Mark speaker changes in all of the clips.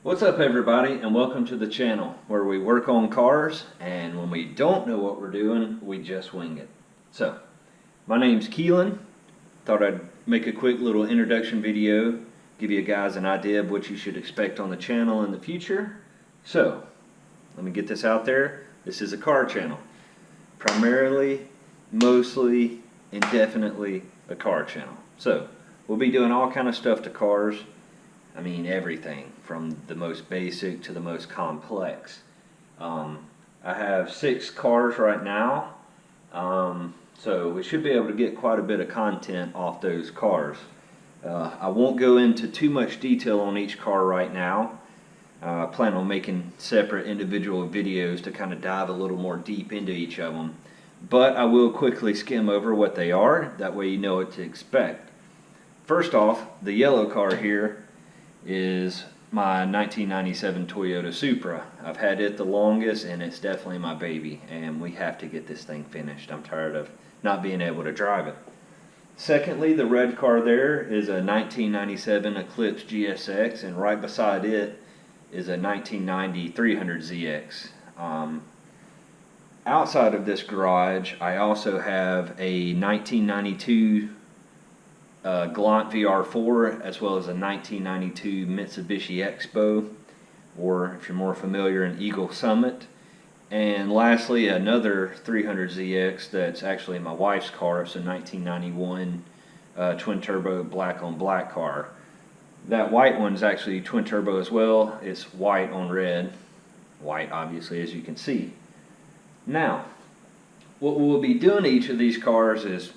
Speaker 1: What's up everybody, and welcome to the channel where we work on cars, and when we don't know what we're doing, we just wing it. So, my name's Keylan. Thought I'd make a quick little introduction video, give you guys an idea of what you should expect on the channel in the future. So, let me get this out there. This is a car channel. Primarily, mostly, and definitely a car channel. So, we'll be doing all kind of stuff to cars. I mean everything from the most basic to the most complex. I have 6 cars right now, so we should be able to get quite a bit of content off those cars. I won't go into too much detail on each car right now. I plan on making separate individual videos to kind of dive a little more deep into each of them, but I will quickly skim over what they are, that way you know what to expect. First off, the yellow car here is my 1997 Toyota Supra. I've had it the longest, and it's definitely my baby, and we have to get this thing finished. I'm tired of not being able to drive it. Secondly, the red car there is a 1997 Eclipse GSX, and right beside it is a 1990 300ZX. Outside of this garage, I also have a 1992 Galant VR4, as well as a 1992 Mitsubishi Expo, or if you're more familiar, an Eagle Summit. And lastly, another 300ZX that's actually my wife's car. It's a 1991 twin turbo black on black car. That white one's actually twin turbo as well. It's white on red. White, obviously, as you can see. Now, what we'll be doing to each of these cars is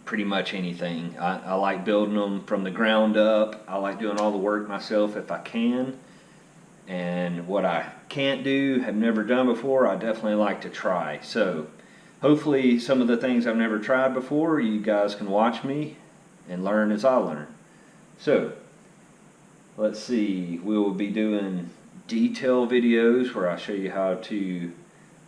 Speaker 1: pretty much anything. I like building them from the ground up. I like doing all the work myself if I can. And what I can't do, have never done before, I definitely like to try. So hopefully some of the things I've never tried before, you guys can watch me and learn as I learn. So let's see, we will be doing detail videos where I show you how to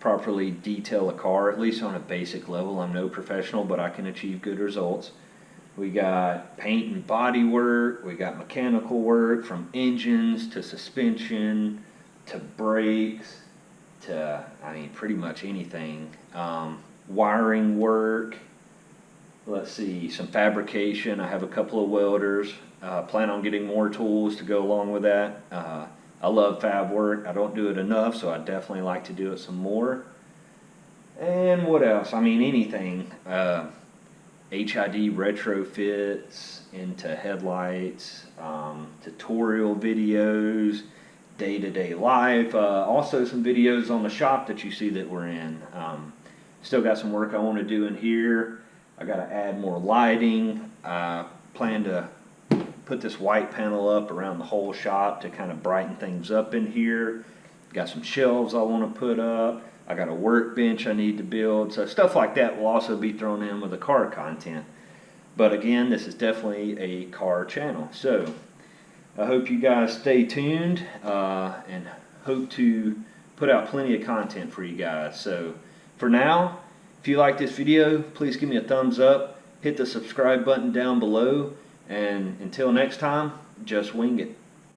Speaker 1: properly detail a car, at least on a basic level. I'm no professional, but I can achieve good results. We got paint and body work, we got mechanical work from engines to suspension to brakes to, I mean, pretty much anything. Wiring work, let's see, some fabrication. I have a couple of welders. Plan on getting more tools to go along with that. I love fab work. I don't do it enough, so I definitely like to do it some more. And what else? I mean, anything. HID retrofits into headlights, tutorial videos, day-to-day life. Also some videos on the shop that you see that we're in. Still got some work I want to do in here. I got to add more lighting. I plan to put this white panel up around the whole shop to kind of brighten things up in here. Got some shelves I want to put up. I got a workbench I need to build. So stuff like that will also be thrown in with the car content. But again, this is definitely a car channel. So I hope you guys stay tuned and hope to put out plenty of content for you guys. So for now, if you like this video, please give me a thumbs up. Hit the subscribe button down below. And until next time, just wing it.